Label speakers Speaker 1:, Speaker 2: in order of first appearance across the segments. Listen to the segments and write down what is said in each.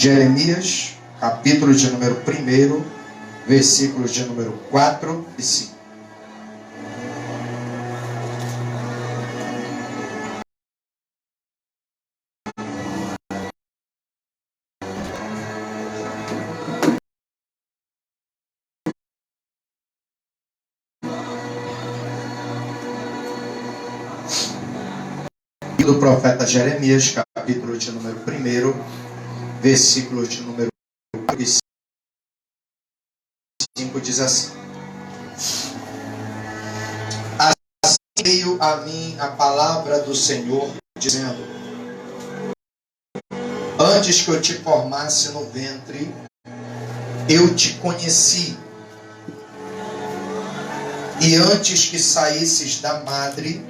Speaker 1: Jeremias, capítulo de número 1, versículos de número 4 e 5. Do profeta Jeremias, capítulo de número 1, versículo de número 5, diz assim: Assim veio a mim a palavra do Senhor, dizendo: Antes que eu te formasse no ventre, eu te conheci, e antes que saísses da madre,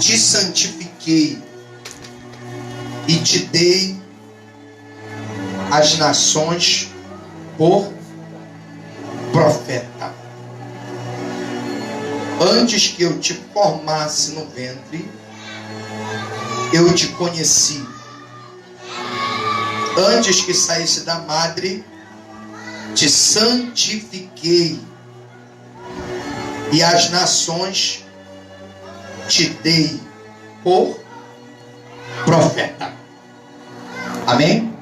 Speaker 1: te santifiquei e te dei as nações por profeta. Antes que eu te formasse no ventre, eu te conheci. Antes que saísse da madre, te santifiquei e as nações te dei por profeta. Amém?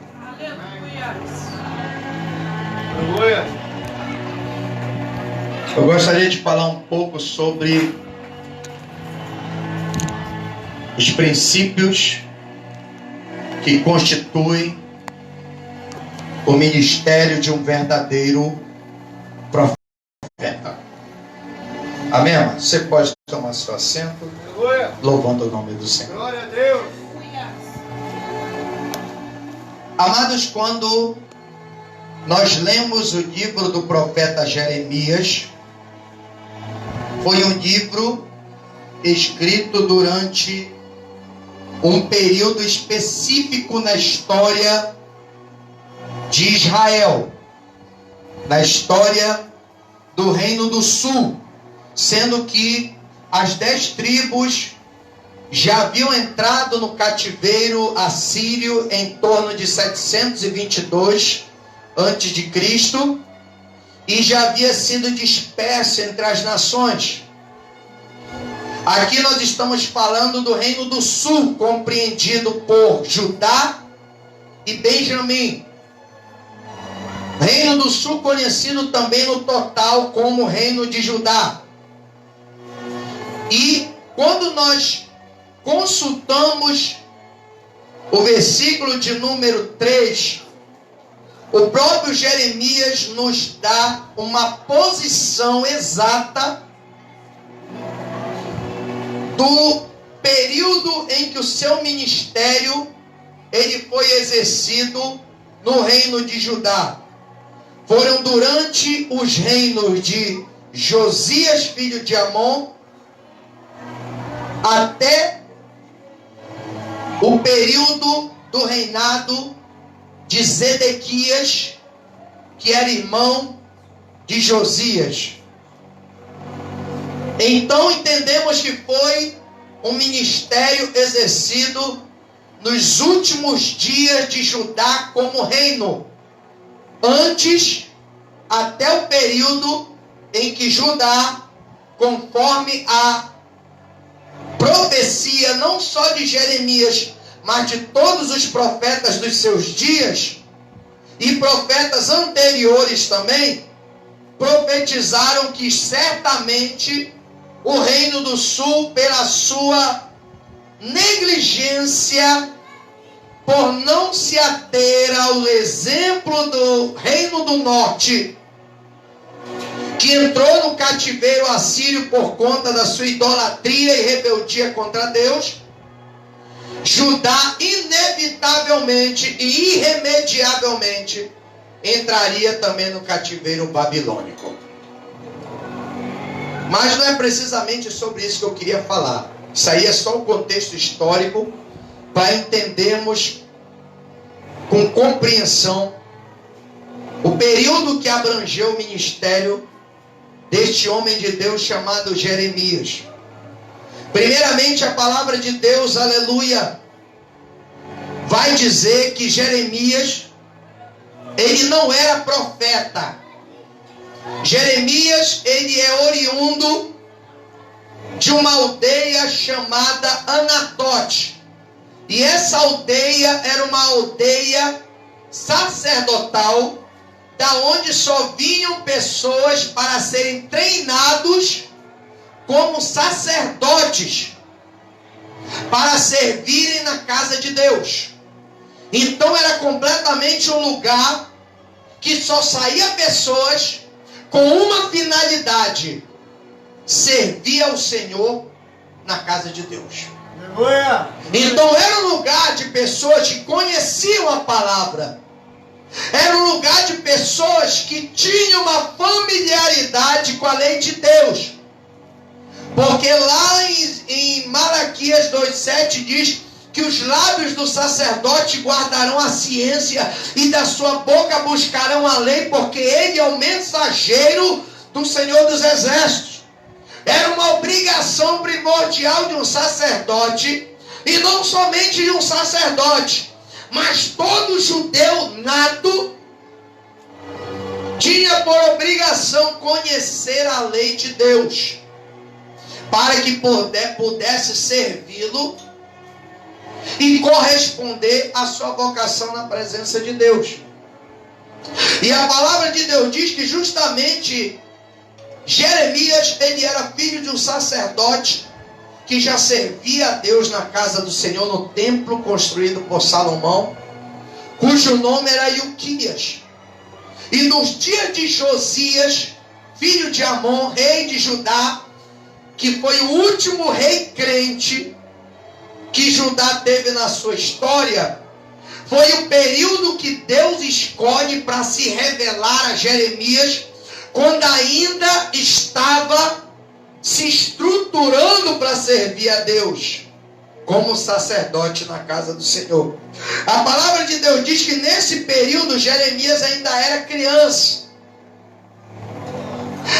Speaker 1: Aleluia. Eu gostaria de falar um pouco sobre os princípios que constituem o ministério de um verdadeiro profeta. Amém? Você pode tomar seu assento, louvando o nome do Senhor. Glória a Deus. Amados, quando nós lemos o livro do profeta Jeremias, foi um livro escrito durante um período específico na história de Israel, na história do Reino do Sul, sendo que as 10 tribos já haviam entrado no cativeiro assírio em torno de 722 a.C. e já havia sido disperso entre as nações. Aqui nós estamos falando do Reino do Sul, compreendido por Judá e Benjamim. Reino do Sul conhecido também no total como Reino de Judá. E quando nós consultamos o versículo de número 3, o próprio Jeremias nos dá uma posição exata do período em que o seu ministério ele foi exercido no reino de Judá. Foram durante os reinos de Josias, filho de Amon, até o período do reinado de Zedequias, que era irmão de Josias. Então entendemos que foi um ministério exercido nos últimos dias de Judá como reino, antes até o período em que Judá, conforme a profecia não só de Jeremias, mas de todos os profetas dos seus dias, e profetas anteriores também, profetizaram que certamente o Reino do Sul, pela sua negligência, por não se ater ao exemplo do Reino do Norte, que entrou no cativeiro assírio por conta da sua idolatria e rebeldia contra Deus, Judá inevitavelmente e irremediavelmente entraria também no cativeiro babilônico. Mas não é precisamente sobre isso que eu queria falar. Isso aí é só o contexto histórico para entendermos com compreensão o período que abrangeu o ministério deste homem de Deus chamado Jeremias. Primeiramente, a palavra de Deus, aleluia, vai dizer que Jeremias, ele não era profeta. Jeremias, ele é oriundo de uma aldeia chamada Anatote. E essa aldeia era uma aldeia sacerdotal, da onde só vinham pessoas para serem treinados como sacerdotes, para servirem na casa de Deus. Então era completamente um lugar que só saía pessoas com uma finalidade: servir ao Senhor na casa de Deus. Então era um lugar de pessoas que conheciam a palavra. Era um lugar de pessoas que tinham uma familiaridade com a lei de Deus. Porque lá em Malaquias 2,7 diz que os lábios do sacerdote guardarão a ciência e da sua boca buscarão a lei, porque ele é o mensageiro do Senhor dos Exércitos. Era uma obrigação primordial de um sacerdote, e não somente de um sacerdote, mas todo judeu nato tinha por obrigação conhecer a lei de Deus, para que pudesse servi-lo e corresponder à sua vocação na presença de Deus. E a palavra de Deus diz que justamente Jeremias, ele era filho de um sacerdote que já servia a Deus na casa do Senhor, no templo construído por Salomão, cujo nome era Ilquias. E nos dias de Josias, filho de Amon, rei de Judá, que foi o último rei crente que Judá teve na sua história, foi o período que Deus escolhe para se revelar a Jeremias, quando ainda estava se estruturando para servir a Deus como sacerdote na casa do Senhor. A palavra de Deus diz que nesse período Jeremias ainda era criança.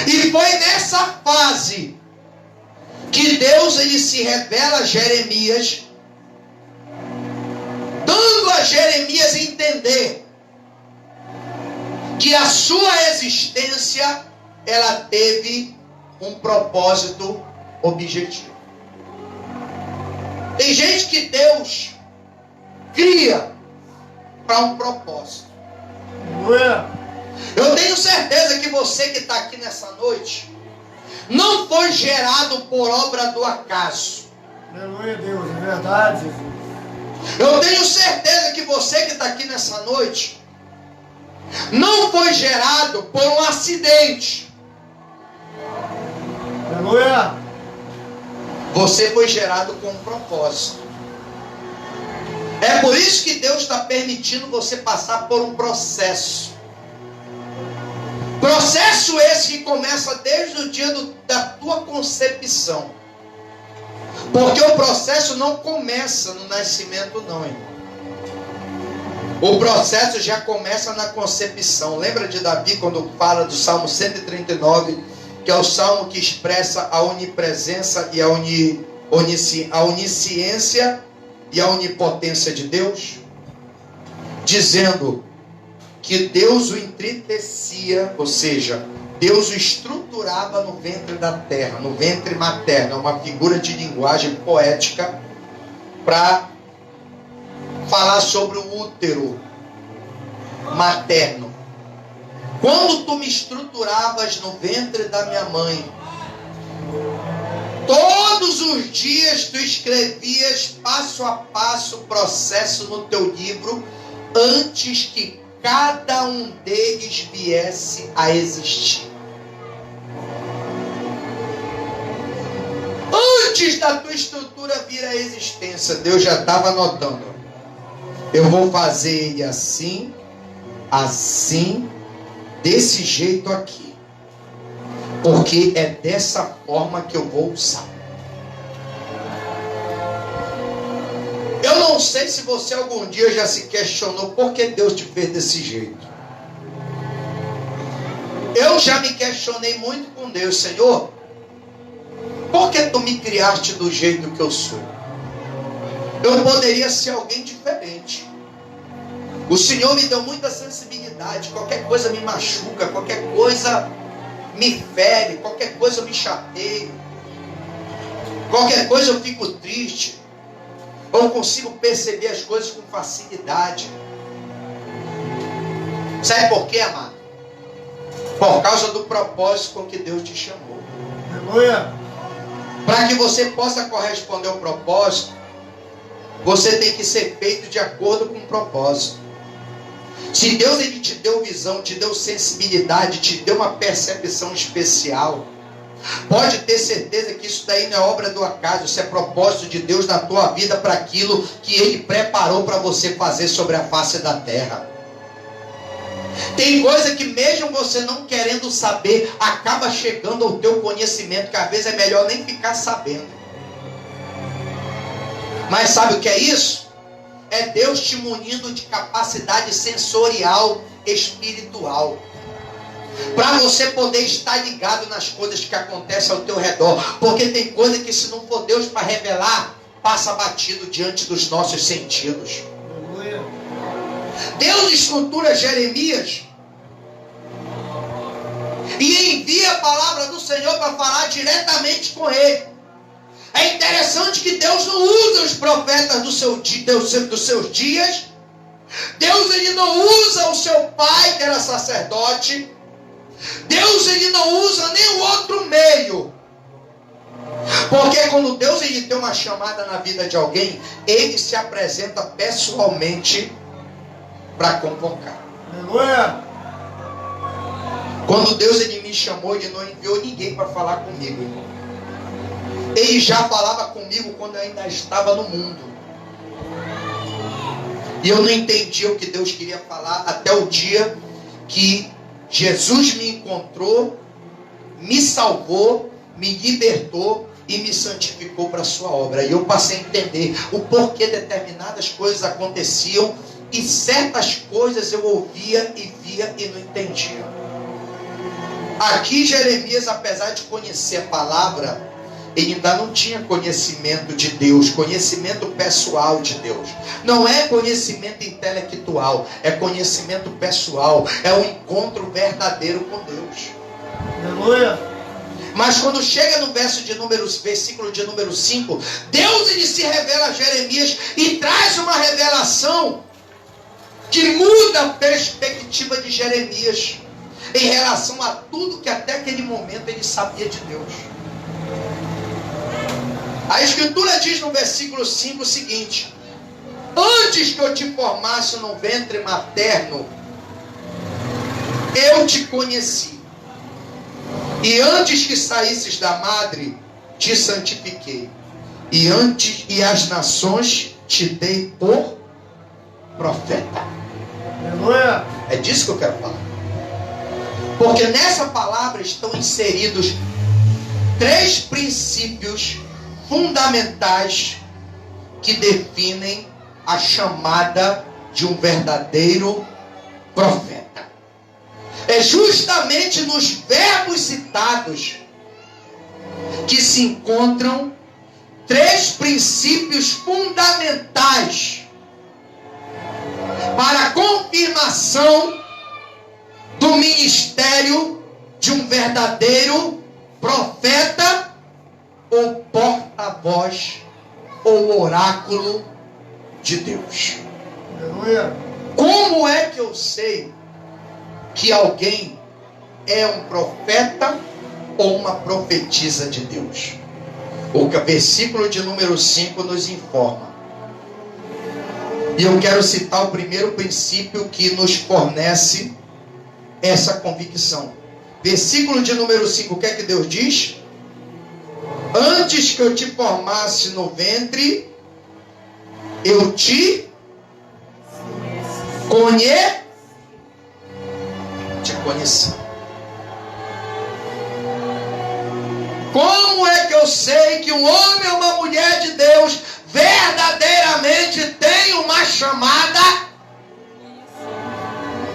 Speaker 1: E foi nessa fase que Deus ele se revela a Jeremias, dando a Jeremias entender que a sua existência ela teve um propósito objetivo. Tem gente que Deus cria para um propósito. Eu tenho certeza que você que está aqui nessa noite não foi gerado por obra do acaso.
Speaker 2: Aleluia, Deus, é verdade.
Speaker 1: Eu tenho certeza que você que está aqui nessa noite não foi gerado por um acidente.
Speaker 2: Aleluia.
Speaker 1: Você foi gerado com um propósito. É por isso que Deus está permitindo você passar por um processo. Processo esse que começa desde o dia da tua concepção. Porque o processo não começa no nascimento não, irmão. O processo já começa na concepção. Lembra de Davi quando fala do Salmo 139, que é o salmo que expressa a onipresença e a onisciência e a onipotência de Deus? Dizendo que Deus o entristecia, ou seja, Deus o estruturava no ventre da terra, no ventre materno. É uma figura de linguagem poética para falar sobre o útero materno. Quando tu me estruturavas no ventre da minha mãe, todos os dias tu escrevias passo a passo o processo no teu livro, antes que cada um deles viesse a existir. Antes da tua estrutura vir à existência, Deus já estava anotando. Eu vou fazer ele assim, assim, desse jeito aqui. Porque é dessa forma que eu vou usar. Eu não sei se você algum dia já se questionou por que Deus te fez desse jeito. Eu já me questionei muito com Deus. Senhor, por que tu me criaste do jeito que eu sou? Eu poderia ser alguém diferente. O Senhor me deu muita sensibilidade. Qualquer coisa me machuca, qualquer coisa me fere, qualquer coisa eu me chateio, qualquer coisa eu fico triste. Eu consigo perceber as coisas com facilidade. Sabe por quê, amado? Por causa do propósito com que Deus te chamou.
Speaker 2: Aleluia.
Speaker 1: Para que você possa corresponder ao propósito, você tem que ser feito de acordo com o propósito. Se Deus ele te deu visão, te deu sensibilidade, te deu uma percepção especial, pode ter certeza que isso daí não é obra do acaso, isso é propósito de Deus na tua vida para aquilo que Ele preparou para você fazer sobre a face da terra. Tem coisa que mesmo você não querendo saber, acaba chegando ao teu conhecimento, que às vezes é melhor nem ficar sabendo. Mas sabe o que é isso? É Deus te munindo de capacidade sensorial, espiritual, para você poder estar ligado nas coisas que acontecem ao teu redor. Porque tem coisa que se não for Deus para revelar, passa batido diante dos nossos sentidos. Deus estrutura Jeremias e envia a palavra do Senhor para falar diretamente com ele. É interessante que Deus não usa os profetas dos seus dias. Deus ele não usa o seu pai, que era sacerdote. Deus ele não usa nenhum outro meio. Porque quando Deus ele tem uma chamada na vida de alguém, ele se apresenta pessoalmente para convocar.
Speaker 2: Aleluia.
Speaker 1: Quando Deus ele me chamou, ele não enviou ninguém para falar comigo, irmão. Ele já falava comigo quando eu ainda estava no mundo. E eu não entendia o que Deus queria falar até o dia que Jesus me encontrou, me salvou, me libertou e me santificou para a sua obra. E eu passei a entender o porquê determinadas coisas aconteciam e certas coisas eu ouvia e via e não entendia. Aqui Jeremias, apesar de conhecer a palavra, ele ainda não tinha conhecimento de Deus, conhecimento pessoal de Deus. Não é conhecimento intelectual, é conhecimento pessoal, é um encontro verdadeiro com Deus.
Speaker 2: Aleluia.
Speaker 1: Mas quando chega no versículo de número 5, Deus ele se revela a Jeremias e traz uma revelação que muda a perspectiva de Jeremias em relação a tudo que até aquele momento ele sabia de Deus. A Escritura diz no versículo 5 o seguinte: antes que eu te formasse no ventre materno, eu te conheci. E antes que saísses da madre, te santifiquei. E as nações te dei por profeta.
Speaker 2: Aleluia.
Speaker 1: É disso que eu quero falar. Porque nessa palavra estão inseridos 3 princípios fundamentais que definem a chamada de um verdadeiro profeta. É justamente nos verbos citados que se encontram 3 princípios fundamentais para a confirmação do ministério de um verdadeiro profeta ou porta-voz ou oráculo de Deus.
Speaker 2: Aleluia.
Speaker 1: Como é que eu sei que alguém é um profeta ou uma profetisa de Deus? O versículo de número 5 nos informa. E eu quero citar o primeiro princípio que nos fornece essa convicção. Versículo de número 5, o que é que Deus diz? Antes que eu te formasse no ventre, eu te conheci. Como é que eu sei que um homem ou uma mulher de Deus verdadeiramente tem uma chamada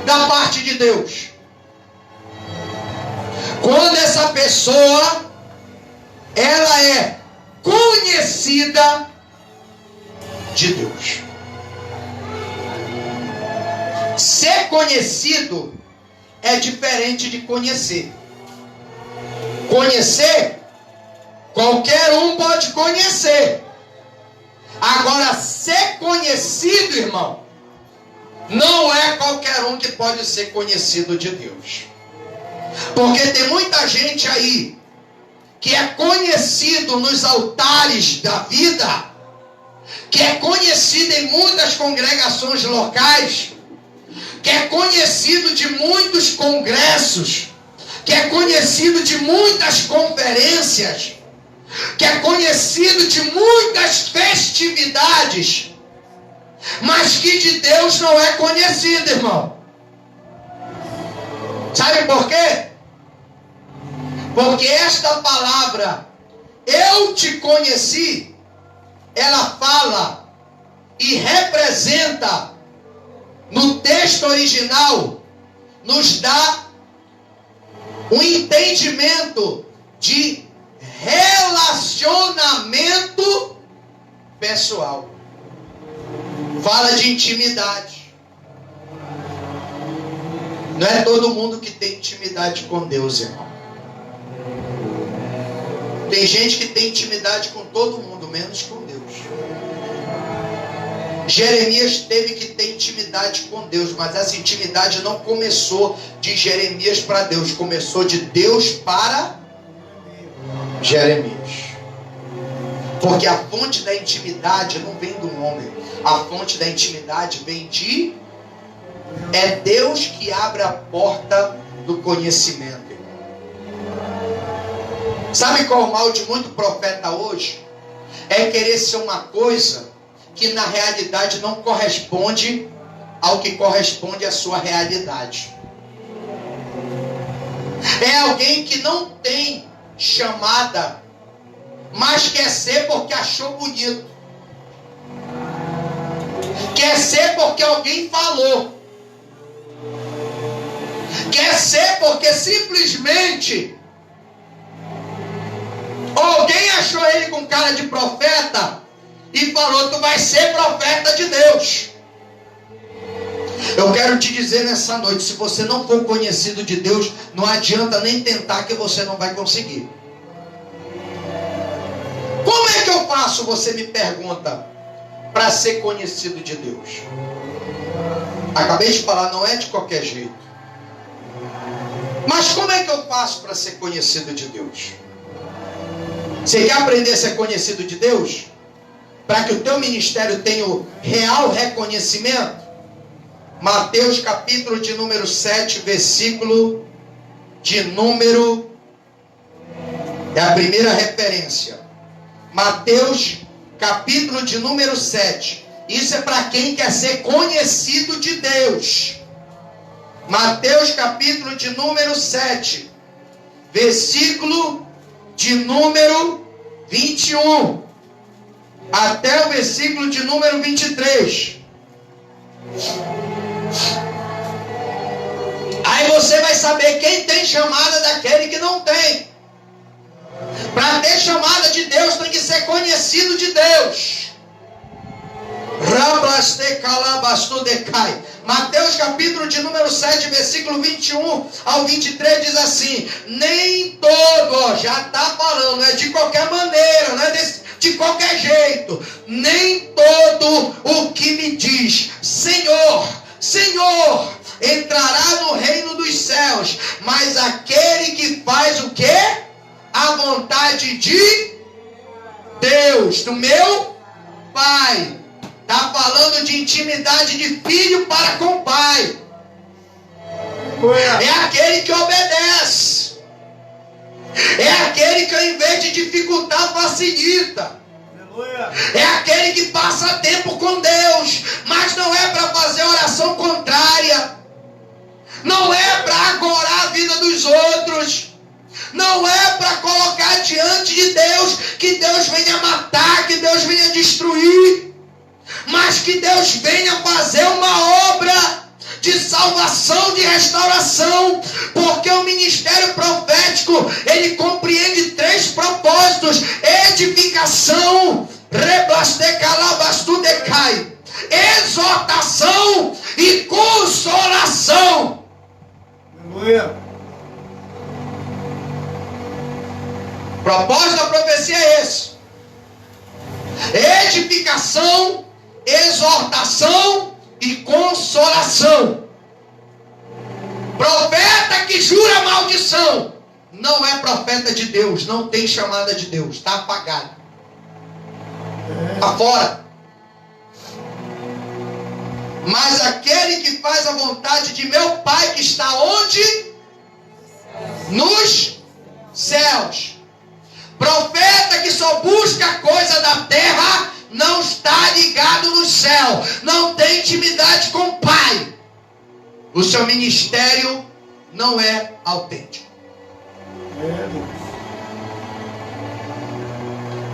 Speaker 1: da parte de Deus? Quando essa pessoa ela é conhecida de Deus. Ser conhecido é diferente de conhecer. Conhecer, qualquer um pode conhecer. Agora, ser conhecido, irmão, não é qualquer um que pode ser conhecido de Deus. Porque tem muita gente aí que é conhecido nos altares da vida, que é conhecido em muitas congregações locais, que é conhecido de muitos congressos, que é conhecido de muitas conferências, que é conhecido de muitas festividades, mas que de Deus não é conhecido, irmão. Sabe por quê? Porque esta palavra, eu te conheci, ela fala e representa, no texto original, nos dá um entendimento de relacionamento pessoal. Fala de intimidade. Não é todo mundo que tem intimidade com Deus, irmão. Tem gente que tem intimidade com todo mundo, menos com Deus. Jeremias teve que ter intimidade com Deus, mas essa intimidade não começou de Jeremias para Deus, começou de Deus para Jeremias. Porque a fonte da intimidade não vem do homem, a fonte da intimidade vem de... É Deus que abre a porta do conhecimento. Sabe qual é o mal de muito profeta hoje? É querer ser uma coisa que na realidade não corresponde ao que corresponde à sua realidade. É alguém que não tem chamada, mas quer ser porque achou bonito. Quer ser porque alguém falou. Quer ser porque simplesmente alguém achou ele com cara de profeta e falou: tu vai ser profeta de Deus. Eu quero te dizer nessa noite, se você não for conhecido de Deus, não adianta nem tentar, que você não vai conseguir. Como é que eu faço, você me pergunta, para ser conhecido de Deus? Acabei de falar, não é de qualquer jeito. Mas como é que eu faço para ser conhecido de Deus? Você quer aprender a ser conhecido de Deus? Para que o teu ministério tenha o real reconhecimento? Mateus capítulo de número 7, versículo de número... É a primeira referência. Mateus capítulo de número 7. Isso é para quem quer ser conhecido de Deus. Mateus capítulo de número 7, versículo de número 21, até o versículo de número 23. Aí você vai saber quem tem chamada daquele que não tem. Para ter chamada de Deus tem que ser conhecido de Deus. Mateus capítulo de número 7, versículo 21 ao 23 diz assim: nem todo, já está falando, não é de qualquer maneira, não é de qualquer jeito, nem todo o que me diz Senhor, Senhor, entrará no reino dos céus, mas aquele que faz o quê? A vontade de Deus, do meu Pai. Está falando de intimidade de filho para com o pai. É aquele que obedece. É aquele que ao invés de dificultar, facilita. É aquele que passa tempo com Deus, mas não é para fazer oração contrária. Não é para agorar a vida dos outros. Não é para colocar diante de Deus que Deus venha matar, que Deus venha destruir, mas que Deus venha fazer uma obra de salvação, de restauração, porque o ministério profético, ele compreende 3 propósitos: edificação, Reblastecalabastudecai. Exortação e consolação.
Speaker 2: Aleluia.
Speaker 1: O propósito da profecia é esse: edificação, exortação e consolação. Profeta que jura maldição não é profeta de Deus, não tem chamada de Deus, está apagado, está fora. Mas aquele que faz a vontade de meu Pai que está onde? Nos céus. Profeta que só busca a coisa da terra não está ligado no céu, não tem intimidade com o Pai. O seu ministério não é autêntico.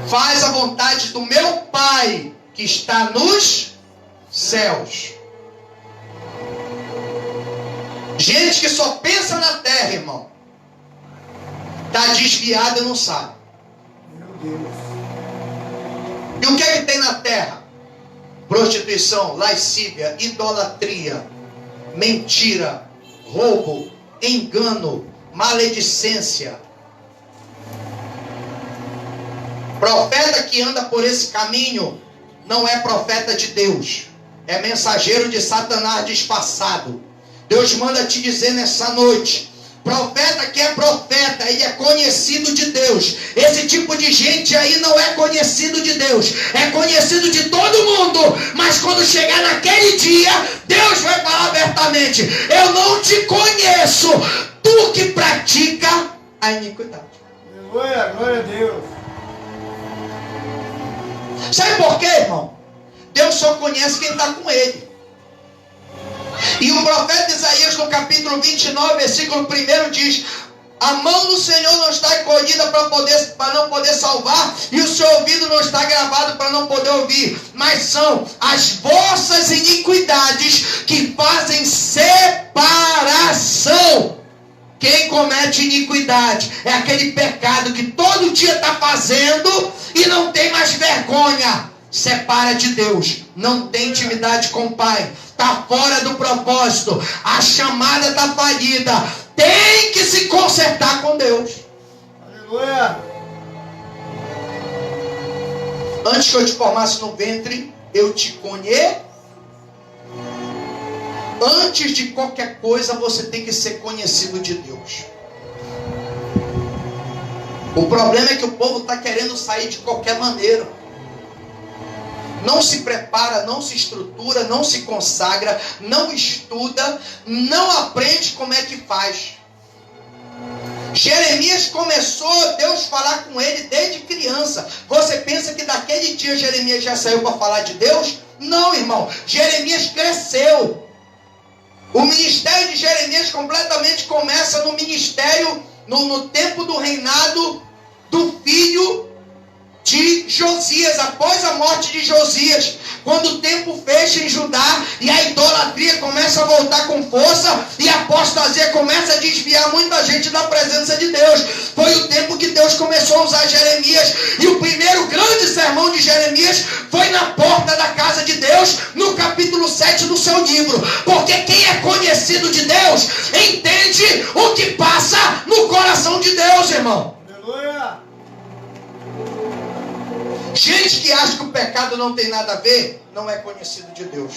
Speaker 1: Faz a vontade do meu Pai que está nos céus. Gente que só pensa na terra, irmão, está desviada e não sabe.
Speaker 2: Meu Deus.
Speaker 1: E o que é que tem na terra? Prostituição, lascívia, idolatria, mentira, roubo, engano, maledicência. Profeta que anda por esse caminho não é profeta de Deus, é mensageiro de Satanás disfarçado. Deus manda te dizer nessa noite: profeta que é profeta, ele é conhecido de Deus. Esse tipo de gente aí não é conhecido de Deus, é conhecido de todo mundo. Mas quando chegar naquele dia, Deus vai falar abertamente: eu não te conheço, tu que pratica a iniquidade.
Speaker 2: Aleluia, glória a Deus.
Speaker 1: Sabe por quê, irmão? Deus só conhece quem está com ele. E o profeta Isaías, no capítulo 29, versículo 1, diz: a mão do Senhor não está encolhida para não poder salvar, e o seu ouvido não está gravado para não poder ouvir, mas são as vossas iniquidades que fazem separação. Quem comete iniquidade é aquele pecado que todo dia está fazendo e não tem mais vergonha. Separa de Deus, não tem intimidade com o Pai, está fora do propósito, a chamada está falhida, tem que se consertar com Deus.
Speaker 2: Aleluia.
Speaker 1: Antes que eu te formasse no ventre, eu te conheci. Antes de qualquer coisa, você tem que ser conhecido de Deus. O problema é que o povo está querendo sair de qualquer maneira. Não se prepara, não se estrutura, não se consagra, não estuda, não aprende como é que faz. Jeremias começou Deus falar com ele desde criança. Você pensa que daquele dia Jeremias já saiu para falar de Deus? Não, irmão. Jeremias cresceu. O ministério de Jeremias completamente começa no ministério, no tempo do reinado do filho de Josias, após a morte de Josias, quando o tempo fecha em Judá e a idolatria começa a voltar com força e a apostasia começa a desviar muita gente da presença de Deus. Foi o tempo que Deus começou a usar Jeremias, e o primeiro grande sermão de Jeremias foi na porta da casa de Deus, no capítulo 7 do seu livro, porque quem é conhecido de Deus entende o que passa no coração de Deus, irmão.
Speaker 2: Aleluia.
Speaker 1: Gente que acha que o pecado não tem nada a ver, não é conhecido de Deus.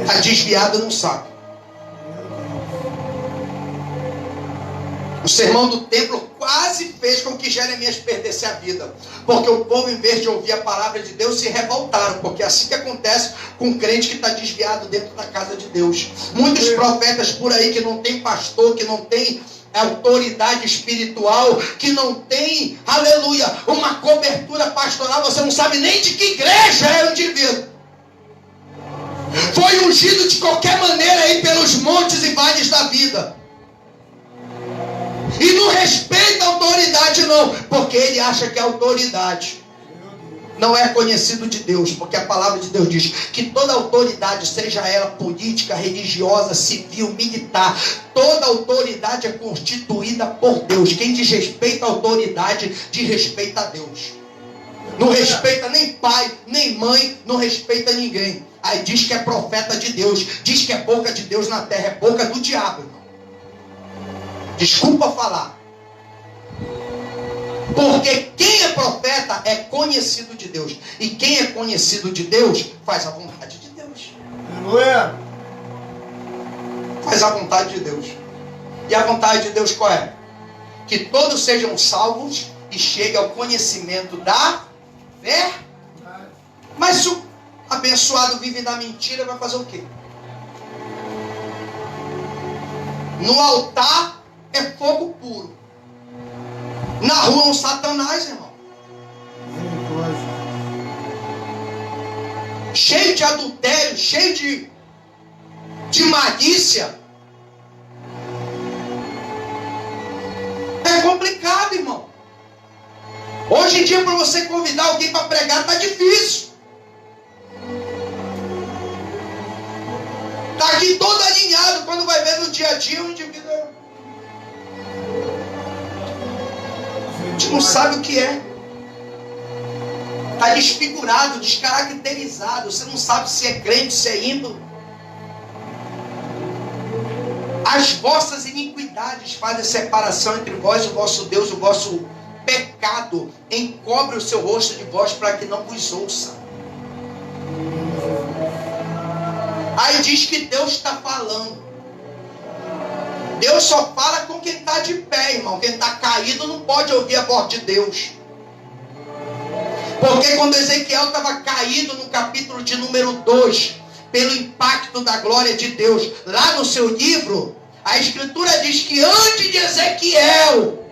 Speaker 1: Está desviado, não sabe. O sermão do templo quase fez com que Jeremias perdesse a vida, porque o povo, em vez de ouvir a palavra de Deus, se revoltaram, porque é assim que acontece com um crente que está desviado dentro da casa de Deus. Muitos profetas por aí que não tem pastor, que não tem autoridade espiritual, que não tem, aleluia, uma cobertura pastoral, você não sabe nem de que igreja é o indivíduo. Foi ungido de qualquer maneira aí pelos montes e vales da vida, e não respeita a autoridade não, porque ele acha que é autoridade. Não é conhecido de Deus, porque a palavra de Deus diz que toda autoridade, seja ela política, religiosa, civil, militar, toda autoridade é constituída por Deus. Quem desrespeita a autoridade, desrespeita a Deus. Não respeita nem pai, nem mãe, não respeita ninguém. Aí diz que é profeta de Deus, diz que é boca de Deus na terra, é boca do diabo, irmão. Desculpa falar. Porque quem é profeta é conhecido de Deus. E quem é conhecido de Deus faz a vontade de Deus.
Speaker 2: Aleluia.
Speaker 1: Faz a vontade de Deus. E a vontade de Deus qual é? Que todos sejam salvos e cheguem ao conhecimento da fé. Mas se o abençoado vive na mentira, vai fazer o quê? No altar é fogo puro. Na rua é um Satanás, irmão. Cheio de adultério, cheio de malícia. É complicado, irmão. Hoje em dia, para você convidar alguém para pregar, está difícil. Está aqui todo alinhado. Quando vai ver no dia a dia, o indivíduo... A gente não sabe o que é. Está desfigurado, descaracterizado. Você não sabe se é crente, se é ímpio. As vossas iniquidades fazem separação entre vós e o vosso Deus. O vosso pecado encobre o seu rosto de vós para que não vos ouça. Aí diz que Deus está falando. Deus só fala com quem está de pé, irmão. Quem está caído não pode ouvir a voz de Deus. Porque quando Ezequiel estava caído no capítulo de número 2, pelo impacto da glória de Deus, lá no seu livro, a Escritura diz que antes de Ezequiel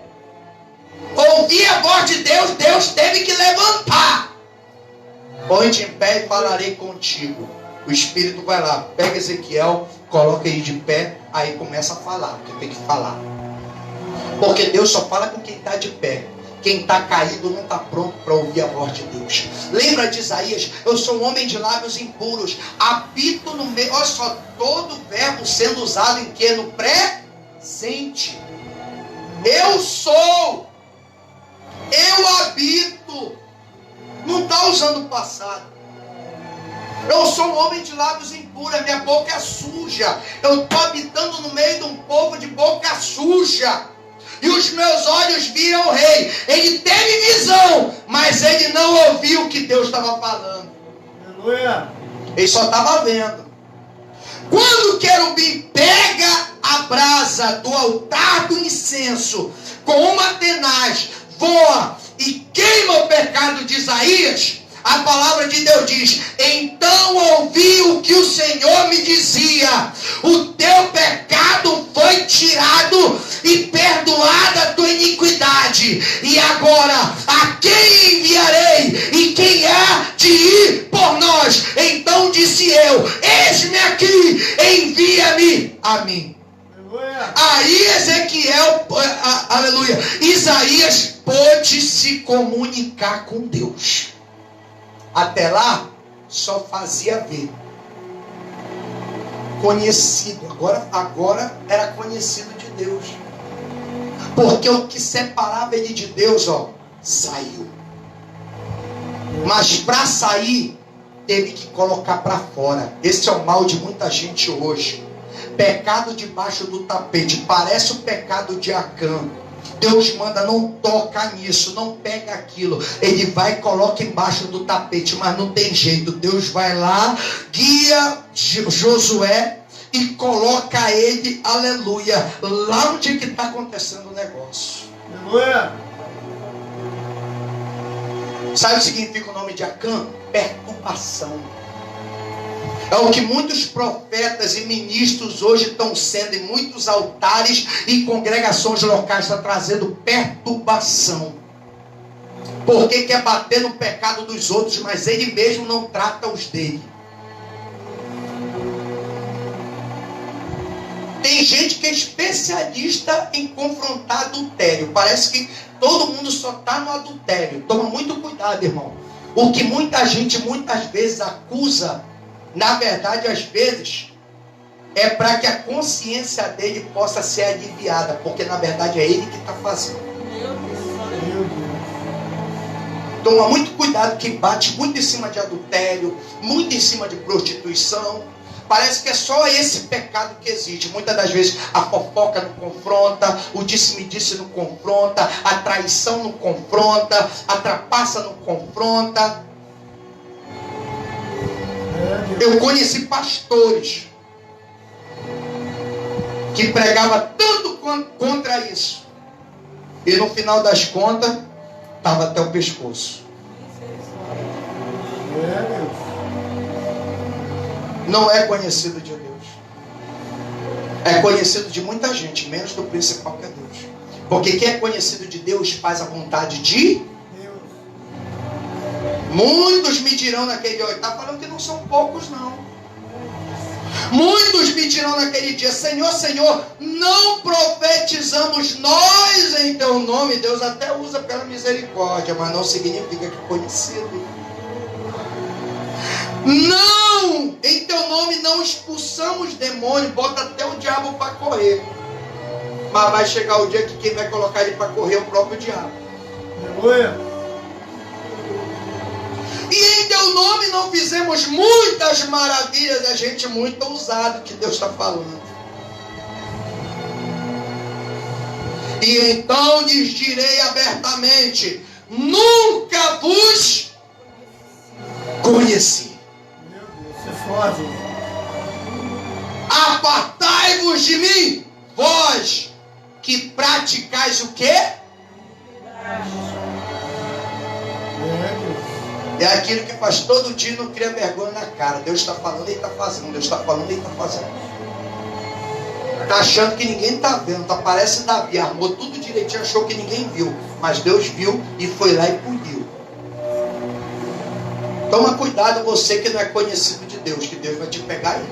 Speaker 1: ouvir a voz de Deus, Deus teve que levantar. Põe-te em pé e falarei contigo. O Espírito vai lá, pega Ezequiel, coloca ele de pé, aí começa a falar, porque tem que falar. Porque Deus só fala com quem está de pé. Quem está caído não está pronto para ouvir a voz de Deus. Lembra de Isaías? Eu sou um homem de lábios impuros. Habito no meio. Olha só, todo verbo sendo usado em quê? No presente. Eu sou. Eu habito. Não está usando o passado. Eu sou um homem de lábios impuros. A minha boca é suja. Eu estou habitando no meio de um povo de boca suja. E os meus olhos viram o rei. Ele teve visão, mas ele não ouviu o que Deus estava falando.
Speaker 2: Aleluia.
Speaker 1: Ele só estava vendo. Quando o querubim pega a brasa do altar do incenso com uma tenaz, voa e queima o pecado de Isaías, a palavra de Deus diz: então ouvi o que o Senhor me dizia, o teu pecado foi tirado e perdoada a tua iniquidade, e agora a quem enviarei e quem há de ir por nós? Então disse eu: eis-me aqui, envia-me a mim.
Speaker 2: Aleluia.
Speaker 1: Aí Ezequiel, aleluia, Isaías pôde se comunicar com Deus. Até lá, só fazia ver. Conhecido. Agora era conhecido de Deus. Porque o que separava ele de Deus, saiu. Mas para sair, teve que colocar para fora. Esse é o mal de muita gente hoje. Pecado debaixo do tapete. Parece o pecado de Acã. Deus manda: não toca nisso, não pega aquilo. Ele vai e coloca embaixo do tapete, mas não tem jeito. Deus vai lá, guia Josué e coloca ele, aleluia, lá onde que está acontecendo o negócio.
Speaker 2: Aleluia.
Speaker 1: Sabe o que significa o nome de Acã? Perturbação. É o que muitos profetas e ministros hoje estão sendo em muitos altares e congregações locais, está trazendo perturbação. Porque quer bater no pecado dos outros, mas ele mesmo não trata os dele. Tem gente que é especialista em confrontar adultério. Parece que todo mundo só está no adultério. Toma muito cuidado, irmão. O que muita gente muitas vezes acusa, na verdade, às vezes, é para que a consciência dele possa ser aliviada, porque na verdade é ele que está fazendo. Toma muito cuidado quem bate muito em cima de adultério, muito em cima de prostituição. Parece que é só esse pecado que existe. Muitas das vezes a fofoca não confronta, o disse-me-disse não confronta, a traição não confronta, a trapaça não confronta. Eu conheci pastores que pregavam tanto contra isso. E no final das contas, estava até o pescoço. Não é conhecido de Deus. É conhecido de muita gente, menos do principal que é Deus. Porque quem é conhecido de Deus faz a vontade de Deus. Muitos me dirão naquele dia, está falando que não são poucos não. Muitos me dirão naquele dia, Senhor, Senhor, não profetizamos nós em teu nome. Deus até usa pela misericórdia, mas não significa que é conhecido. Não, em teu nome não expulsamos demônio, bota até o diabo para correr. Mas vai chegar o dia que quem vai colocar ele para correr é o próprio diabo.
Speaker 2: Aleluia.
Speaker 1: E em teu nome não fizemos muitas maravilhas. A gente muito ousado que Deus está falando. E então lhes direi abertamente: nunca vos conheci.
Speaker 2: Meu Deus, você foge.
Speaker 1: Apartai-vos de mim, vós que praticais o quê? É aquilo que faz todo dia e não cria vergonha na cara. Deus está falando e está fazendo. Deus está falando e está fazendo. Está achando que ninguém está vendo. Tá, parece Davi, armou tudo direitinho, achou que ninguém viu. Mas Deus viu e foi lá e puniu. Toma cuidado você que não é conhecido de Deus, que Deus vai te pegar aí.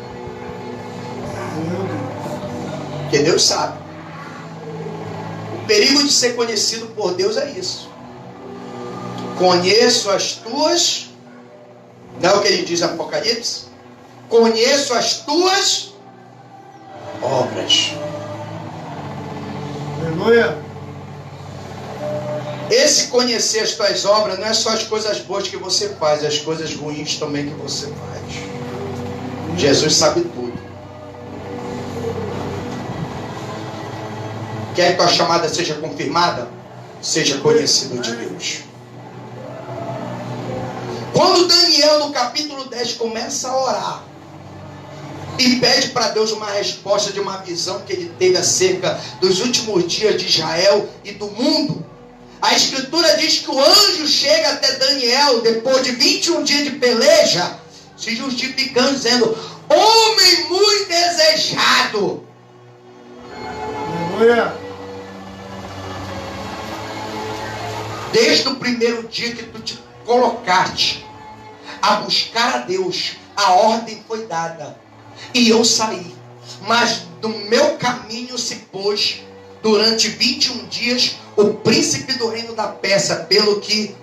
Speaker 1: Porque Deus sabe. O perigo de ser conhecido por Deus é isso. Conheço as tuas, não é o que ele diz em Apocalipse? Conheço as tuas obras.
Speaker 2: Aleluia.
Speaker 1: Esse conhecer as tuas obras não é só as coisas boas que você faz, as coisas ruins também que você faz. Jesus sabe tudo. Quer que tua chamada seja confirmada? Seja conhecido de Deus. Quando Daniel, no capítulo 10, começa a orar e pede para Deus uma resposta de uma visão que ele teve acerca dos últimos dias de Israel e do mundo, a Escritura diz que o anjo chega até Daniel, depois de 21 dias de peleja, se justificando, dizendo: homem muito desejado.
Speaker 2: Aleluia.
Speaker 1: Desde o primeiro dia que tu te colocaste a buscar a Deus, a ordem foi dada e eu saí, mas no meu caminho se pôs durante 21 dias o príncipe do reino da Pérsia, pelo que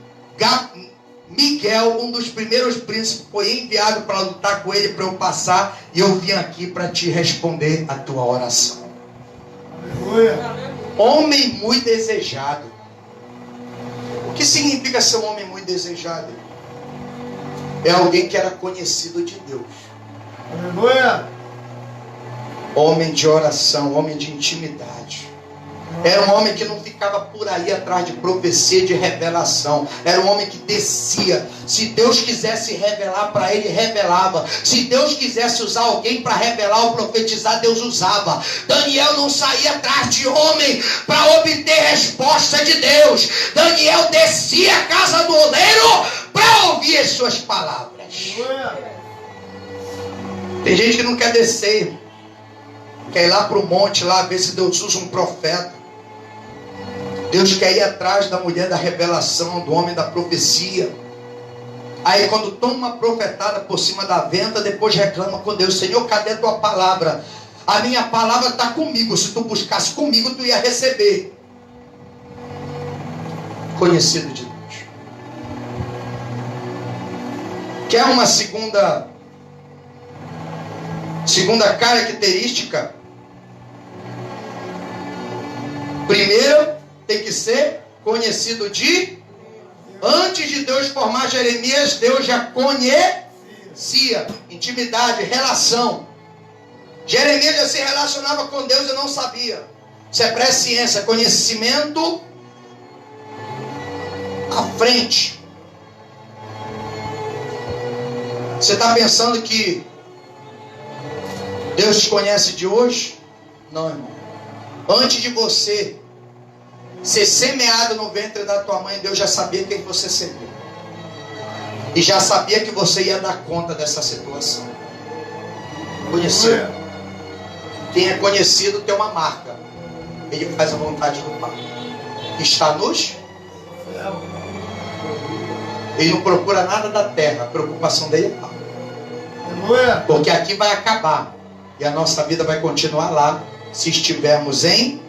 Speaker 1: Miguel, um dos primeiros príncipes, foi enviado para lutar com ele, para eu passar, e eu vim aqui para te responder a tua oração.
Speaker 2: Aleluia.
Speaker 1: Homem muito desejado. O que significa ser um homem muito desejado? É alguém que era conhecido de Deus.
Speaker 2: Aleluia.
Speaker 1: Homem de oração, homem de intimidade. Era um homem que não ficava por aí atrás de profecia, de revelação. Era um homem que descia. Se Deus quisesse revelar para ele, revelava. Se Deus quisesse usar alguém para revelar ou profetizar, Deus usava. Daniel não saía atrás de homem para obter resposta de Deus. Daniel descia a casa do oleiro para ouvir as suas palavras. Tem gente que não quer descer, quer ir lá para o monte, lá ver se Deus usa um profeta. Deus quer ir atrás da mulher da revelação, do homem da profecia. Aí quando toma uma profetada por cima da venta, depois reclama com Deus: Senhor, cadê a tua palavra? A minha palavra está comigo. Se tu buscasse comigo, tu ia receber. Conhecido de Deus. Quer uma segunda característica? Primeiro, tem que ser conhecido de Antes de Deus formar Jeremias, Deus já conhecia. Intimidade, relação. Jeremias já se relacionava com Deus e não sabia. Isso é presciência, conhecimento à frente. Você está pensando que Deus te conhece de hoje? Não, irmão. Antes de você ser semeado no ventre da tua mãe, Deus já sabia quem você seria. E já sabia que você ia dar conta dessa situação. Conhecido. Quem é conhecido tem uma marca. Ele faz a vontade do Pai. Está nos. Ele não procura nada da terra. A preocupação dele é Pai. Porque aqui vai acabar. E a nossa vida vai continuar lá, se estivermos em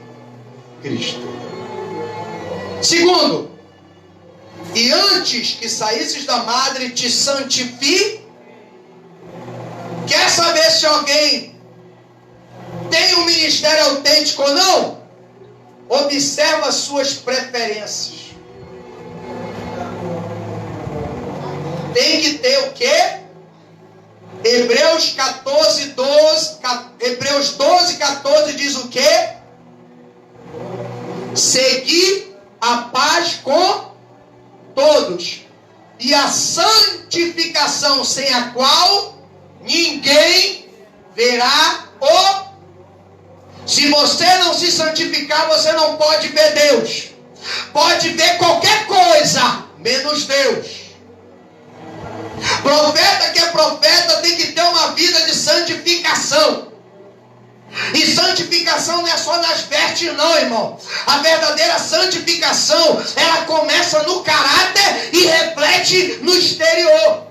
Speaker 1: Cristo. Segundo, e antes que saísses da madre, te santifique. Quer saber se alguém tem um ministério autêntico ou não? Observa as suas preferências. Tem que ter o quê? Hebreus 12, 14 diz o quê? Seguir a paz com todos e a santificação, sem a qual ninguém verá o... Se você não se santificar, você não pode ver Deus. Pode ver qualquer coisa, menos Deus. Profeta que é profeta tem que ter uma vida de santificação. E santificação não é só nas vestes não, irmão. A verdadeira santificação, ela começa no caráter e reflete no exterior.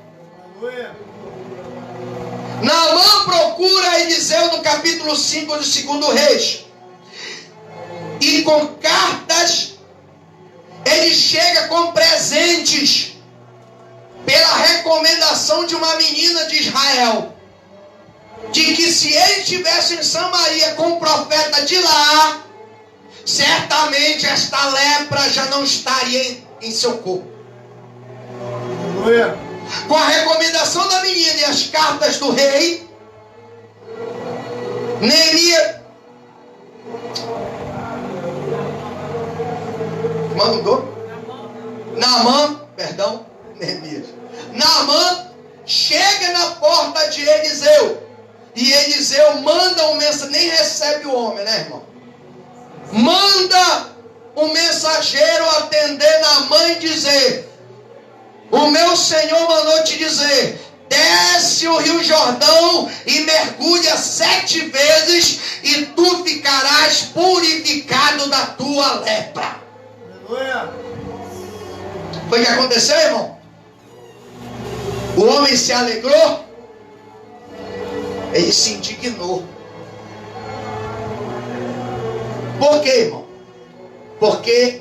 Speaker 1: Naamã procura Eliseu no capítulo 5 do 2 Reis. E com cartas, ele chega com presentes pela recomendação de uma menina de Israel, de que se ele estivesse em Samaria com o profeta de lá, certamente esta lepra já não estaria em seu corpo. Com a recomendação da menina e as cartas do rei, Neemias Naamã chega na porta de Eliseu. E Eliseu manda um mensageiro, nem recebe o homem, né, irmão? Manda um mensageiro atender Naamã e dizer: o meu Senhor mandou te dizer, desce o rio Jordão e mergulha 7 vezes e tu ficarás purificado da tua lepra. Aleluia. Foi o que aconteceu, irmão? O homem se alegrou, ele se indignou. Por quê, irmão? Porque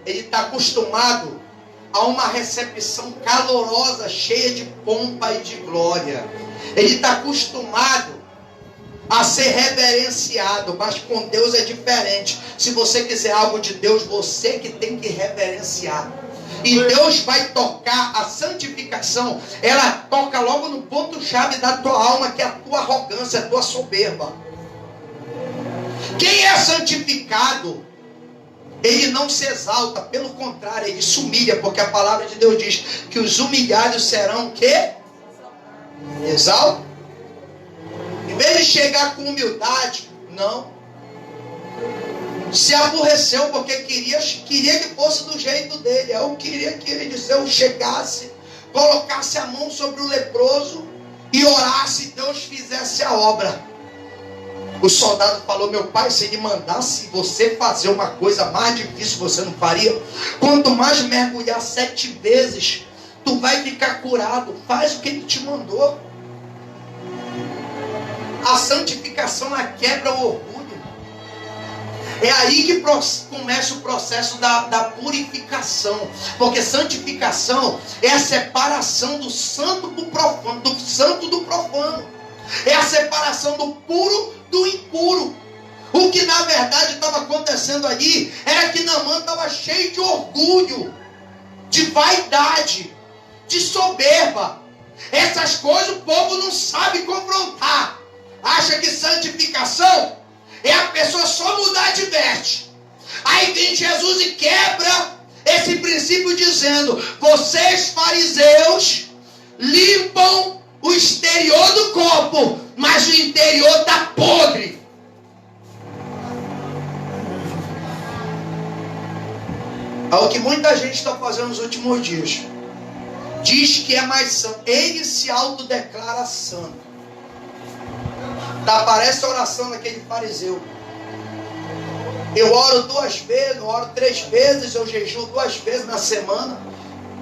Speaker 1: ele está acostumado a uma recepção calorosa, cheia de pompa e de glória. Ele está acostumado a ser reverenciado, mas com Deus é diferente. Se você quiser algo de Deus, você que tem que reverenciar. E Deus vai tocar a santificação. Ela toca logo no ponto-chave da tua alma, que é a tua arrogância, a tua soberba. Quem é santificado, ele não se exalta, pelo contrário, ele se humilha, porque a palavra de Deus diz que os humilhados serão o quê? Exalta. Em vez de chegar com humildade, não. Se aborreceu porque queria que fosse do jeito dele. Eu queria que Eliseu chegasse, colocasse a mão sobre o leproso e orasse e Deus fizesse a obra. O soldado falou: meu pai, se ele mandasse você fazer uma coisa mais difícil, você não faria? Quanto mais mergulhar 7 vezes, tu vai ficar curado. Faz o que ele te mandou. A santificação, ela quebra o orgulho. É aí que começa o processo da purificação. Porque santificação é a separação do santo do profano, do santo do profano. É a separação do puro do impuro. O que na verdade estava acontecendo ali era que Naamã estava cheio de orgulho de vaidade, de soberba. Essas coisas o povo não sabe confrontar. Acha que santificação é a pessoa só mudar de veste. Aí vem Jesus e quebra esse princípio dizendo: vocês fariseus limpam o exterior do copo, mas o interior está podre. É o que muita gente está fazendo nos últimos dias. Diz que é mais santo. Ele se autodeclara santo. Tá, parece a oração daquele fariseu. Eu oro 2 vezes, eu oro 3 vezes, eu jejuo 2 vezes na semana.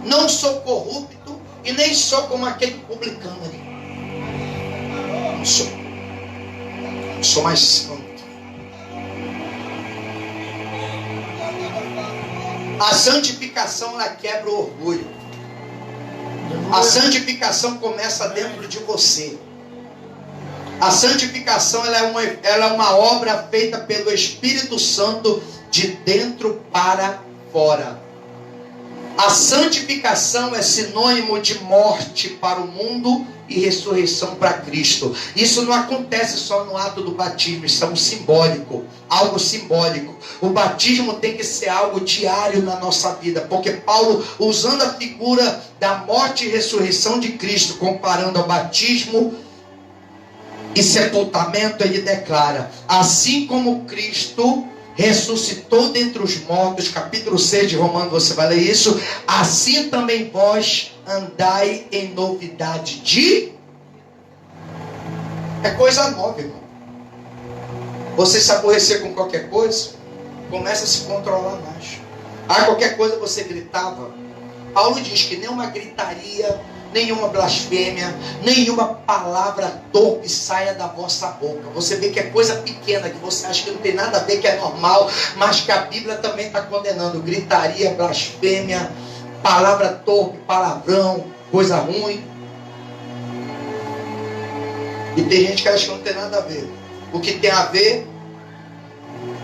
Speaker 1: Não sou corrupto e nem sou como aquele publicano ali. Não sou. Sou mais santo. A santificação, ela quebra o orgulho. A santificação começa dentro de você. A santificação ela é uma obra feita pelo Espírito Santo de dentro para fora. A santificação é sinônimo de morte para o mundo e ressurreição para Cristo. Isso não acontece só no ato do batismo, isso é um simbólico, algo simbólico. O batismo tem que ser algo diário na nossa vida, porque Paulo, usando a figura da morte e ressurreição de Cristo, comparando ao batismo e sepultamento, ele declara: assim como Cristo ressuscitou dentre os mortos, capítulo 6 de Romanos, você vai ler isso, assim também vós andai em novidade de... É coisa nova, irmão. Você se aborrecer com qualquer coisa, começa a se controlar mais. Qualquer coisa você gritava. Paulo diz que nenhuma gritaria, nenhuma blasfêmia, nenhuma palavra torpe saia da vossa boca. Você vê que é coisa pequena, que você acha que não tem nada a ver, que é normal, mas que a Bíblia também está condenando. Gritaria, blasfêmia, palavra torpe, palavrão, coisa ruim. E tem gente que acha que não tem nada a ver. O que tem a ver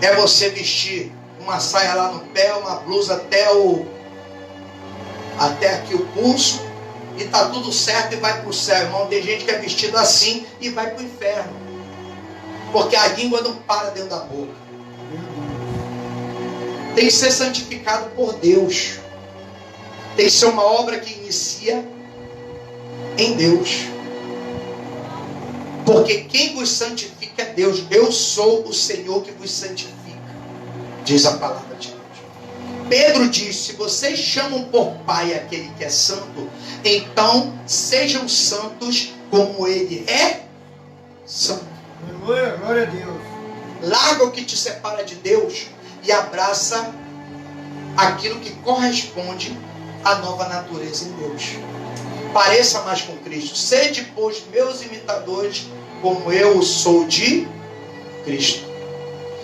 Speaker 1: é você vestir uma saia lá no pé, uma blusa até aqui o pulso, e está tudo certo e vai para o céu, irmão. Tem gente que é vestido assim e vai para o inferno, porque a língua não para dentro da boca. Tem que ser santificado por Deus. Tem que ser uma obra que inicia em Deus, porque quem vos santifica é Deus. Eu sou o Senhor que vos santifica, diz a palavra de Deus. Pedro diz: se vocês chamam por Pai aquele que é santo, então sejam santos como Ele é santo.
Speaker 2: Aleluia, glória a Deus.
Speaker 1: Larga o que te separa de Deus e abraça aquilo que corresponde à nova natureza em Deus. Pareça mais com Cristo. Sede, pois, meus imitadores, como eu sou de Cristo.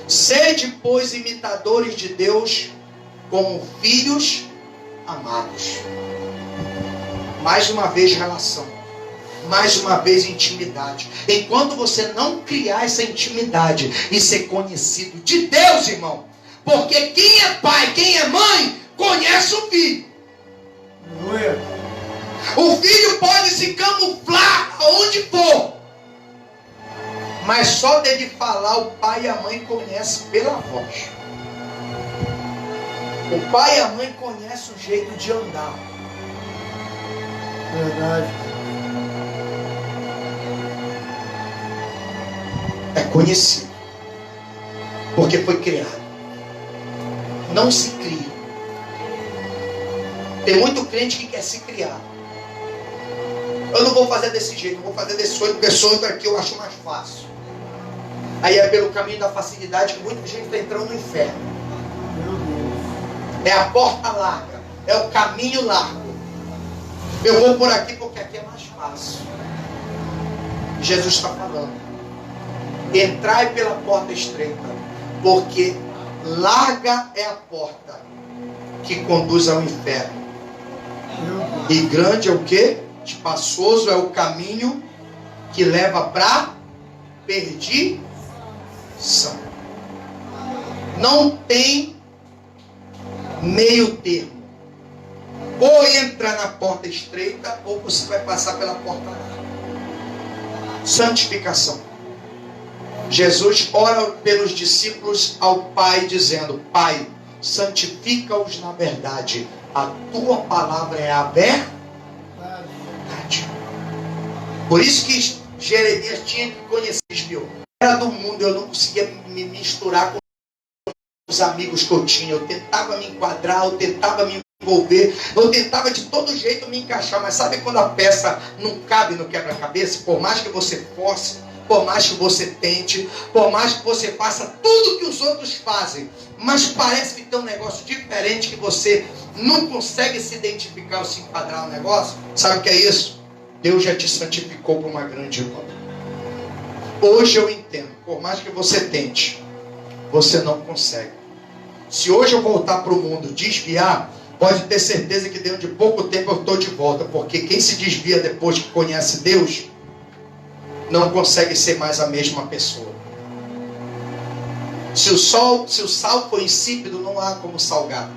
Speaker 1: Sede, pois, imitadores de Deus, como filhos amados. Mais uma vez relação, mais uma vez intimidade. Enquanto você não criar essa intimidade e ser conhecido de Deus, irmão, porque quem é pai, quem é mãe, conhece o filho.
Speaker 2: Aleluia.
Speaker 1: O filho pode se camuflar aonde for, mas só dele falar, o pai e a mãe conhecem pela voz. O pai e a mãe conhecem o jeito de andar.
Speaker 2: Verdade.
Speaker 1: É conhecido, porque foi criado. Não se cria. Tem muito crente que quer se criar. Eu não vou fazer desse jeito, não vou fazer desse outro, porque esse outro aqui eu acho mais fácil. Aí é pelo caminho da facilidade que muita gente está entrando no inferno. É a porta larga, é o caminho largo. Eu vou por aqui porque aqui é mais fácil. Jesus está falando: entrai pela porta estreita, porque larga é a porta que conduz ao inferno, e grande é o que? Espaçoso é o caminho que leva para perdição. Não tem meio termo. Ou entra na porta estreita, ou você vai passar pela porta larga. Santificação. Jesus ora pelos discípulos ao Pai, dizendo: Pai, santifica-os na verdade. A tua palavra é a verdade. Por isso que Jeremias tinha que conhecer Deus. Era do mundo, eu não conseguia me misturar com os amigos que eu tinha. Eu tentava me enquadrar, eu tentava me envolver, eu tentava de todo jeito me encaixar. Mas sabe quando a peça não cabe no quebra-cabeça? Por mais que você force, por mais que você tente, por mais que você faça tudo que os outros fazem, mas parece que tem um negócio diferente que você não consegue se identificar ou se enquadrar no negócio. Sabe o que é isso? Deus já te santificou para uma grande obra. Hoje eu entendo, por mais que você tente, você não consegue. Se hoje eu voltar para o mundo, desviar, pode ter certeza que dentro de pouco tempo eu estou de volta, porque quem se desvia depois que conhece Deus, não consegue ser mais a mesma pessoa. Se o sal for insípido, não há como salgar.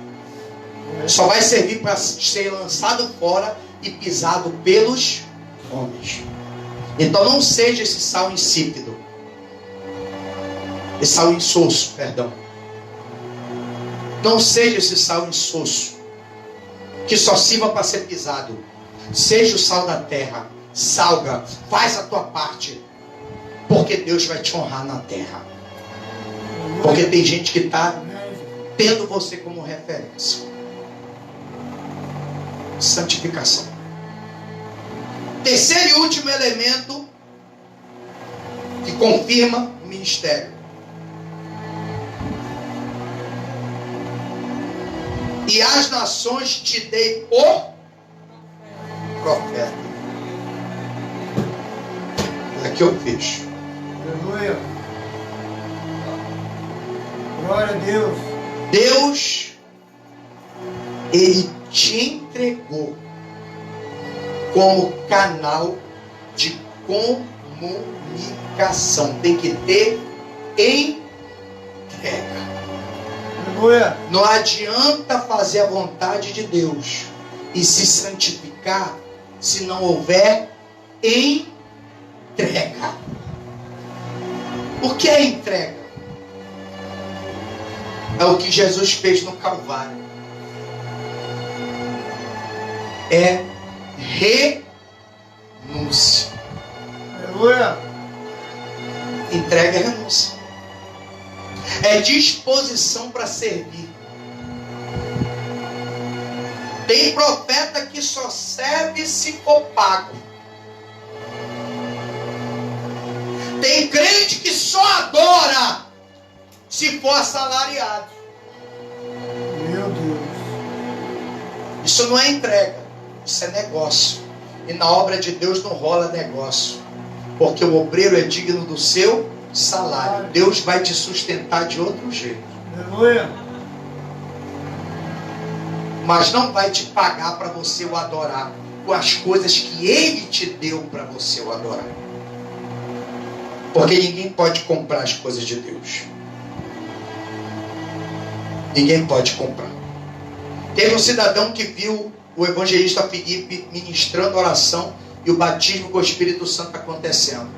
Speaker 1: Só vai servir para ser lançado fora e pisado pelos homens. Então não seja esse sal insípido. Esse sal insosso, perdão. Não seja esse sal insosso, que só sirva para ser pisado. Seja o sal da terra. Salga, faz a tua parte, porque Deus vai te honrar na terra. Porque tem gente que está tendo você como referência. Santificação. Terceiro e último elemento que confirma o ministério. E as nações te dei por profeta. Aqui eu fecho.
Speaker 2: Aleluia. Glória a Deus.
Speaker 1: Deus, Ele te entregou como canal de comunicação. Tem que ter entrega.
Speaker 2: Aleluia.
Speaker 1: Não adianta fazer a vontade de Deus e se santificar se não houver entrega. O que é entrega? É o que Jesus fez no Calvário. É renúncia.
Speaker 2: Aleluia.
Speaker 1: Entrega é renúncia. É disposição para servir. Tem profeta que só serve se for pago. Tem crente que só adora se for assalariado.
Speaker 2: Meu Deus.
Speaker 1: Isso não é entrega, isso é negócio. E na obra de Deus não rola negócio, porque o obreiro é digno do seu salário. Deus vai te sustentar de outro jeito.
Speaker 2: Aleluia.
Speaker 1: Mas não vai te pagar para você o adorar com as coisas que Ele te deu para você o adorar. Porque ninguém pode comprar as coisas de Deus. Ninguém pode comprar. Teve um cidadão que viu o evangelista Filipe ministrando oração e o batismo com o Espírito Santo acontecendo.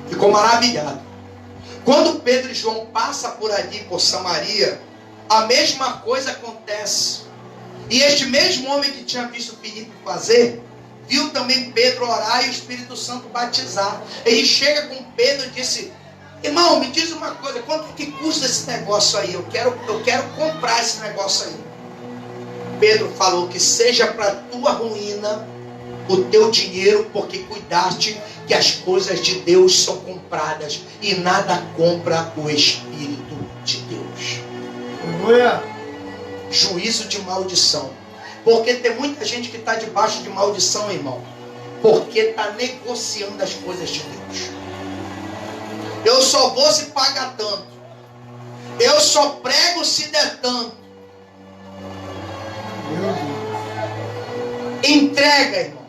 Speaker 1: Ficou maravilhado. Quando Pedro e João passam por ali, por Samaria, a mesma coisa acontece. E este mesmo homem que tinha visto Filipe fazer, viu também Pedro orar e o Espírito Santo batizar. Ele chega com Pedro e disse: irmão, me diz uma coisa, quanto que custa esse negócio aí? Eu quero comprar esse negócio aí. Pedro falou: que seja para tua ruína o teu dinheiro, porque cuidaste que as coisas de Deus são compradas e nada compra o Espírito de Deus.
Speaker 2: Aleluia.
Speaker 1: Juízo de maldição. Porque tem muita gente que está debaixo de maldição, irmão, porque está negociando as coisas de Deus. Eu só vou se pagar tanto. Eu só prego se der tanto.
Speaker 2: Meu Deus.
Speaker 1: Entrega, irmão.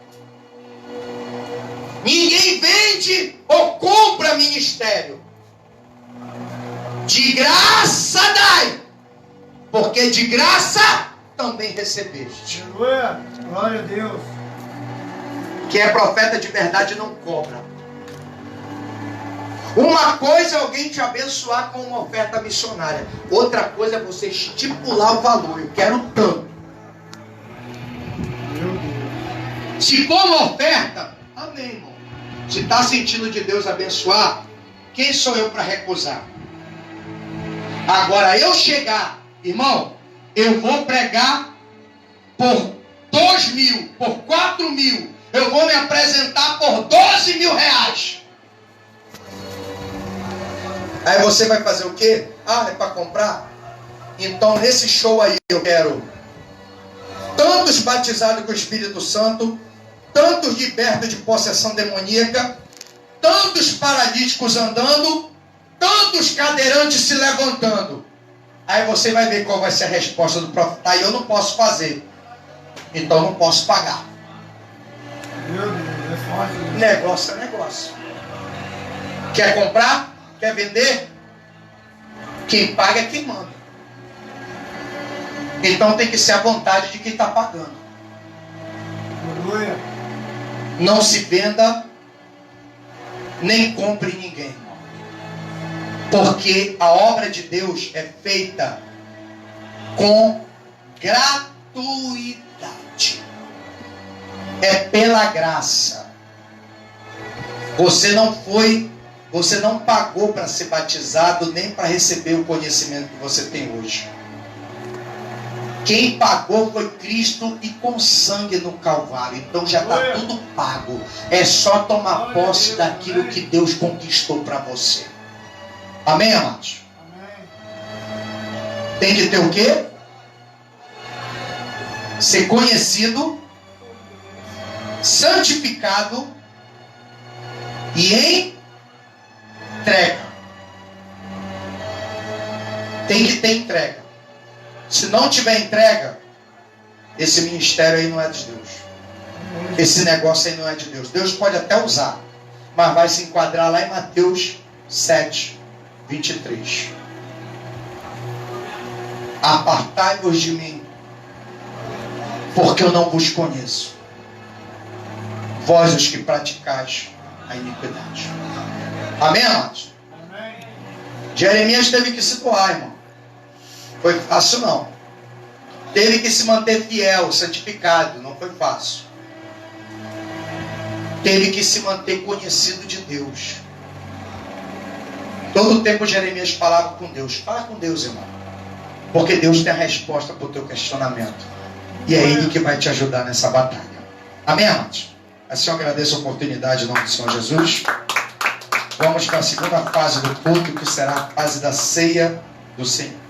Speaker 1: Ninguém vende ou compra ministério. De graça dai, porque de graça também recebeste.
Speaker 2: Aleluia. Glória a Deus.
Speaker 1: Quem é profeta de verdade não cobra. Uma coisa é alguém te abençoar com uma oferta missionária. Outra coisa é você estipular o valor. Eu quero tanto.
Speaker 2: Meu Deus.
Speaker 1: Se for uma oferta, amém, irmão. Se está sentindo de Deus abençoar, quem sou eu para recusar? Agora eu chegar, irmão, eu vou pregar por 2.000, por 4.000. Eu vou me apresentar por 12.000 reais. Aí você vai fazer o quê? Ah, é para comprar? Então nesse show aí eu quero tantos batizados com o Espírito Santo, tantos libertos de possessão demoníaca, tantos paralíticos andando, tantos cadeirantes se levantando. Aí você vai ver qual vai ser a resposta do profeta. Aí eu não posso fazer, então não posso pagar.
Speaker 2: Meu Deus, é forte.
Speaker 1: Negócio é negócio. Quer comprar? Quer vender? Quem paga é quem manda. Então tem que ser a vontade de quem está pagando.
Speaker 2: Aleluia.
Speaker 1: Não se venda, nem compre ninguém. Porque a obra de Deus é feita com gratuidade. É pela graça. Você não pagou para ser batizado, nem para receber o conhecimento que você tem hoje. Quem pagou foi Cristo e com sangue no Calvário. Então já está tudo pago. É só tomar posse daquilo que Deus conquistou para você. Amém, amados?
Speaker 2: Amém.
Speaker 1: Tem que ter o quê? Ser conhecido, santificado e entrega. Tem que ter entrega. Se não tiver entrega, esse ministério aí não é de Deus. Esse negócio aí não é de Deus. Deus pode até usar, mas vai se enquadrar lá em Mateus 7, 23. Apartai-vos de mim, porque eu não vos conheço, vós os que praticais a iniquidade. Amém, amados?
Speaker 2: Amém.
Speaker 1: Jeremias teve que se doar, irmão. Foi fácil não. Teve que se manter fiel, santificado. Não foi fácil. Teve que se manter conhecido de Deus. Todo o tempo Jeremias falava com Deus. Fala com Deus, irmão. Porque Deus tem a resposta para o teu questionamento. E é Ele que vai te ajudar nessa batalha. Amém, amados? Assim eu agradeço a oportunidade em nome do Senhor Jesus. Vamos para a segunda fase do culto, que será a fase da ceia do Senhor.